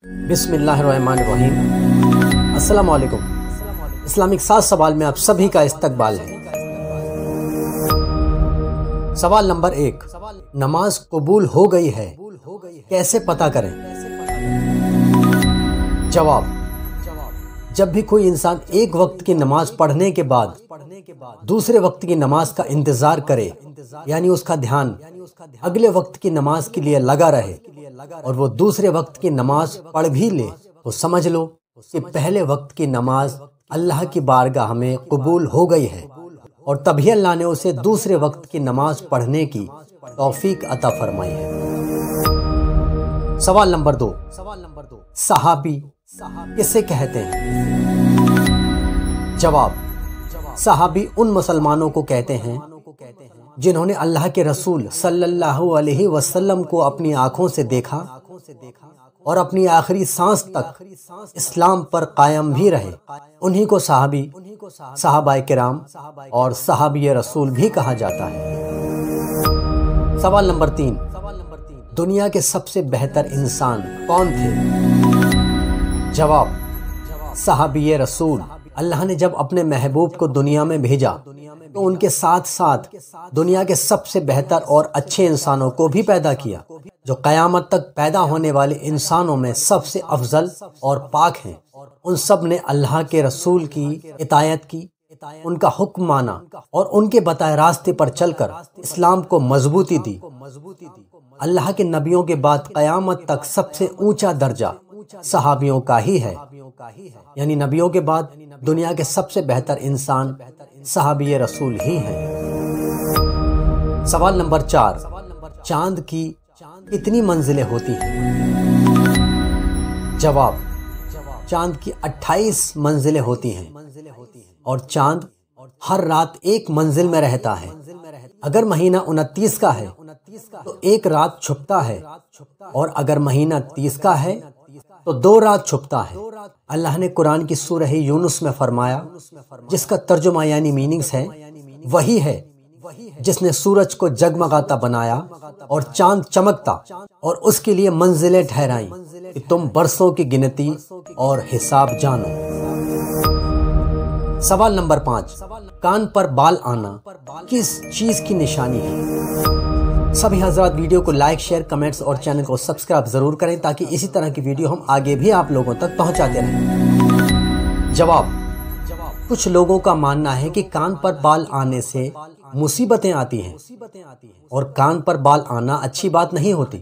بسم اللہ الرحمن الرحیم۔ السلام علیکم۔ اسلامک 7 سوال میں آپ سبھی کا استقبال ہے۔ سوال نمبر 1، نماز قبول ہو گئی ہے کیسے پتہ کریں؟ جواب، جب بھی کوئی انسان ایک وقت کی نماز پڑھنے کے بعد دوسرے وقت کی نماز کا انتظار کرے، یعنی اس کا دھیان اگلے وقت کی نماز کے لیے لگا رہے اور وہ دوسرے وقت کی نماز پڑھ بھی لے، تو سمجھ لو کہ پہلے وقت کی نماز اللہ کی بارگاہ میں قبول ہو گئی ہے اور تبھی اللہ نے اسے دوسرے وقت کی نماز پڑھنے کی توفیق عطا فرمائی ہے۔ سوال نمبر 2، صحابی کسے کہتے ہیں؟ جواب، صحابی ان مسلمانوں کو کہتے ہیں جنہوں نے اللہ کے رسول صلی اللہ علیہ وسلم کو اپنی آنکھوں سے دیکھا اور اپنی آخری سانس تک اسلام پر قائم بھی رہے، انہی کو صحابی، صحابہ کرام اور صحابی رسول بھی کہا جاتا ہے۔ سوال نمبر 3، دنیا کے سب سے بہتر انسان کون تھے؟ جواب، صحابی رسول۔ اللہ نے جب اپنے محبوب کو دنیا میں بھیجا تو ان کے ساتھ ساتھ دنیا کے سب سے بہتر اور اچھے انسانوں کو بھی پیدا کیا، جو قیامت تک پیدا ہونے والے انسانوں میں سب سے افضل اور پاک ہیں۔ ان سب نے اللہ کے رسول کی اطاعت کی، ان کا حکم مانا اور ان کے بتائے راستے پر چل کر اسلام کو مضبوطی دی۔ اللہ کے نبیوں کے بعد قیامت تک سب سے اونچا درجہ صحابیوں کا ہی ہے، یعنی نبیوں کے بعد دنیا کے سب سے بہتر انسان صحابی رسول ہی ہیں۔ سوال نمبر 4، چاند کی کتنی منزلیں ہوتی ہیں؟ جواب، چاند کی 28 منزلیں ہوتی ہیں اور چاند ہر رات ایک منزل میں رہتا ہے۔ اگر مہینہ 29 کا ہے تو ایک رات چھپتا ہے، اور اگر مہینہ 30 کا ہے تو 2 رات چھپتا ہے۔ اللہ نے قرآن کی سورہ یونس میں فرمایا، جس کا ترجمہ یعنی میننگز ہے، وہی ہے جس نے سورج کو جگمگاتا بنایا اور چاند چمکتا اور اس کے لیے منزلیں ٹھہرائیں کہ تم برسوں کی گنتی اور حساب جانو۔ سوال نمبر 5، کان پر بال آنا کس چیز کی نشانی ہے؟ سبھی حضرات ویڈیو کو لائک، شیئر، کمنٹس اور چینل کو سبسکرائب ضرور کریں تاکہ اسی طرح کی ویڈیو ہم آگے بھی آپ لوگوں تک پہنچاتے رہیں۔ جواب، کچھ لوگوں کا ماننا ہے کہ کان پر بال آنے سے مصیبتیں آتی ہیں اور کان پر بال آنا اچھی بات نہیں ہوتی۔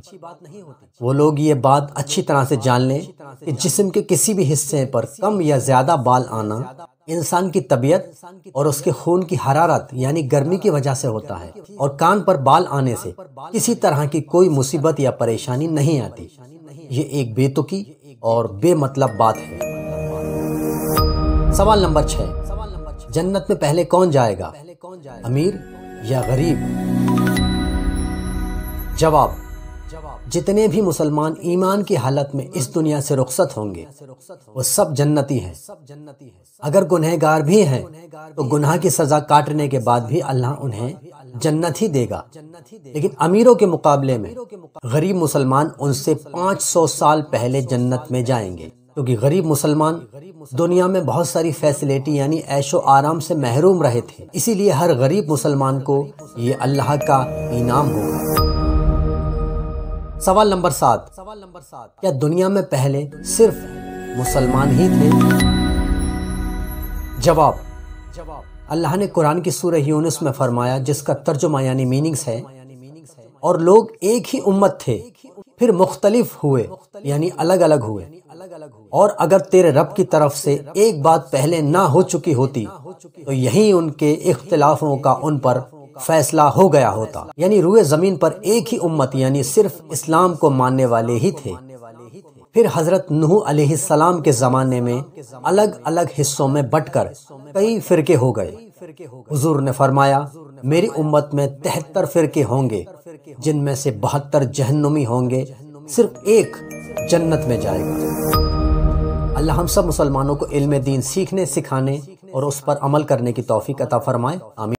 وہ لوگ یہ بات اچھی طرح سے جان لیں کہ جسم کے کسی بھی حصے پر کم یا زیادہ بال آنا انسان کی طبیعت اور اس کے خون کی حرارت یعنی گرمی کی وجہ سے ہوتا ہے، اور کان پر بال آنے سے کسی طرح کی کوئی مصیبت یا پریشانی نہیں آتی۔ یہ ایک بے تکی اور بے مطلب بات ہے۔ سوال نمبر 6، جنت میں پہلے کون جائے گا، امیر یا غریب؟ جواب، جتنے بھی مسلمان ایمان کی حالت میں اس دنیا سے رخصت ہوں گے وہ سب جنتی ہیں۔ اگر گنہگار بھی ہیں تو گناہ کی سزا کاٹنے کے بعد بھی اللہ انہیں جنت ہی دے گا، لیکن امیروں کے مقابلے میں غریب مسلمان ان سے 500 سال پہلے جنت میں جائیں گے، کیونکہ غریب مسلمان دنیا میں بہت ساری فیسلیٹی یعنی عیش و آرام سے محروم رہے تھے، اسی لیے ہر غریب مسلمان کو یہ اللہ کا انعام ہوگا۔ سوال نمبر 7، کیا دنیا میں پہلے صرف مسلمان ہی تھے؟ جواب، اللہ نے قرآن کی سورہ یونس میں فرمایا، جس کا ترجمہ یعنی میننگز ہے، اور لوگ ایک ہی امت تھے پھر مختلف ہوئے یعنی الگ الگ ہوئے، اور اگر تیرے رب کی طرف سے ایک بات پہلے نہ ہو چکی ہوتی تو یہی ان کے اختلافوں کا ان پر فیصلہ ہو گیا ہوتا، یعنی روئے زمین پر ایک ہی امت یعنی صرف اسلام کو ماننے والے ہی تھے۔ پھر حضرت نوح علیہ السلام کے زمانے میں الگ الگ حصوں میں بٹ کر کئی فرقے ہو گئے۔ حضور نے فرمایا، میری امت میں 73 فرقے ہوں گے، جن میں سے 72 جہنمی ہوں گے، صرف ایک جنت میں جائے گا۔ اللہ ہم سب مسلمانوں کو علم دین سیکھنے، سکھانے اور اس پر عمل کرنے کی توفیق عطا فرمائے، آمین۔